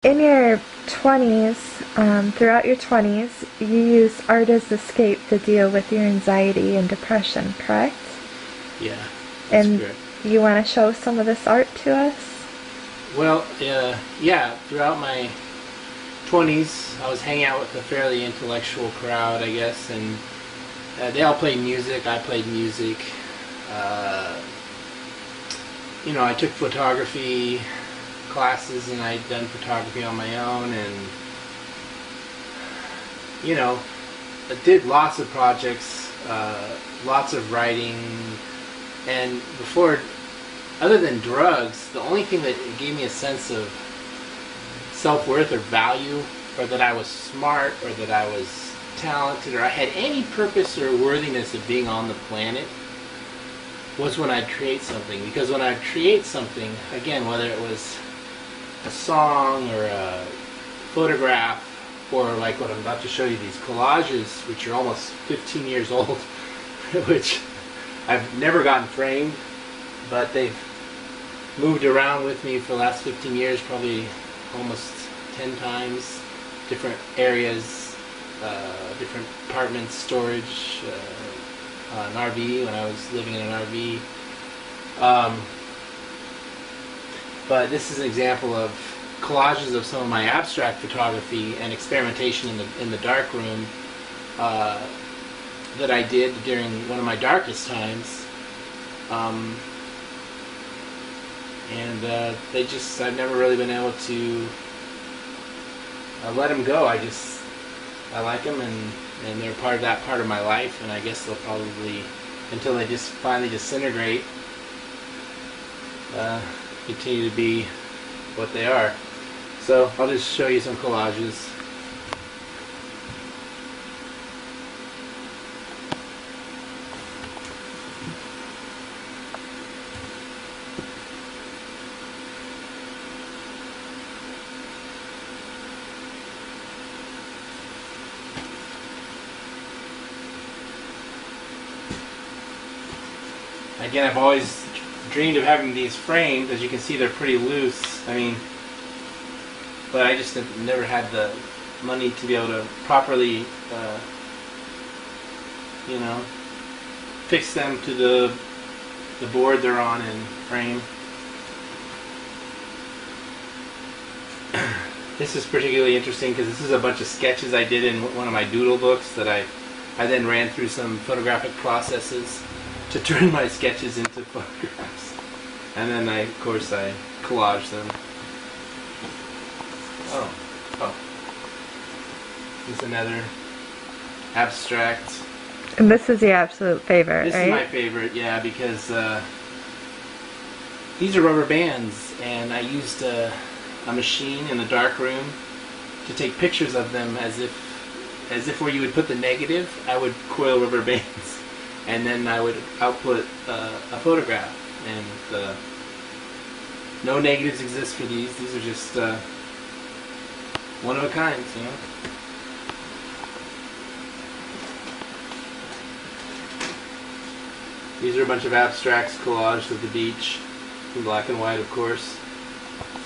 In your 20s, throughout your 20s, you use art as escape to deal with your anxiety and depression, correct? Yeah, that's correct. You want to show some of this art to us? Well, yeah, throughout my 20s, I was hanging out with a fairly intellectual crowd, I guess, and they all played music. I played music. You know, I took photography classes, and I'd done photography on my own, and you know, I did lots of projects, lots of writing, and before, other than drugs, the only thing that gave me a sense of self-worth or value, or that I was smart, or that I was talented, or I had any purpose or worthiness of being on the planet, was when I'd create something. Because when I'd create something, again, whether it was a song or a photograph, or like what I'm about to show you, these collages, which are almost 15 years old, which I've never gotten framed, but they've moved around with me for the last 15 years, probably almost 10 times, different areas, different apartments, storage, an RV when I was living in an RV. But this is an example of collages of some of my abstract photography and experimentation in the dark room that I did during one of my darkest times. I've never really been able to let them go. I like them, and they're part of that part of my life, and I guess they'll probably, until they just finally disintegrate, continue to be what they are. So I'll just show you some collages. Again, I've always dreamed of having these framed. As you can see, they're pretty loose. I mean, but I just have never had the money to be able to properly, you know, fix them to the board they're on and frame. This is particularly interesting because this is a bunch of sketches I did in one of my doodle books that I then ran through some photographic processes to turn my sketches into photographs. And then of course I collaged them. Oh. This is another abstract. And this is your absolute favorite, This right? is my favorite, yeah, because these are rubber bands, and I used a machine in the dark room to take pictures of them as if where you would put the negative, I would coil rubber bands, and then I would output a photograph. And no negatives exist for these. These are just one of a kind, you know. These are a bunch of abstracts collaged of the beach, in black and white, of course.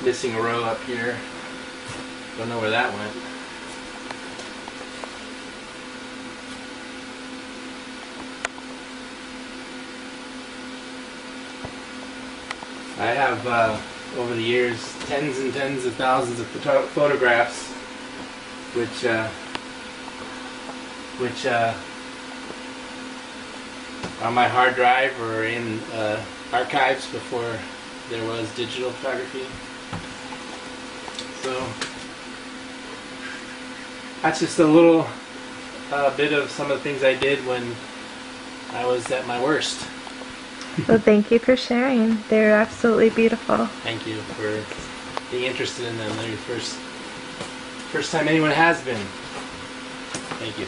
Missing a row up here. Don't know where that went. I have, over the years, tens and tens of thousands of photographs, which on my hard drive or in archives before there was digital photography. So that's just a little bit of some of the things I did when I was at my worst. Well, thank you for sharing. They're absolutely beautiful. Thank you for being interested in them. They're your first time anyone has been. Thank you.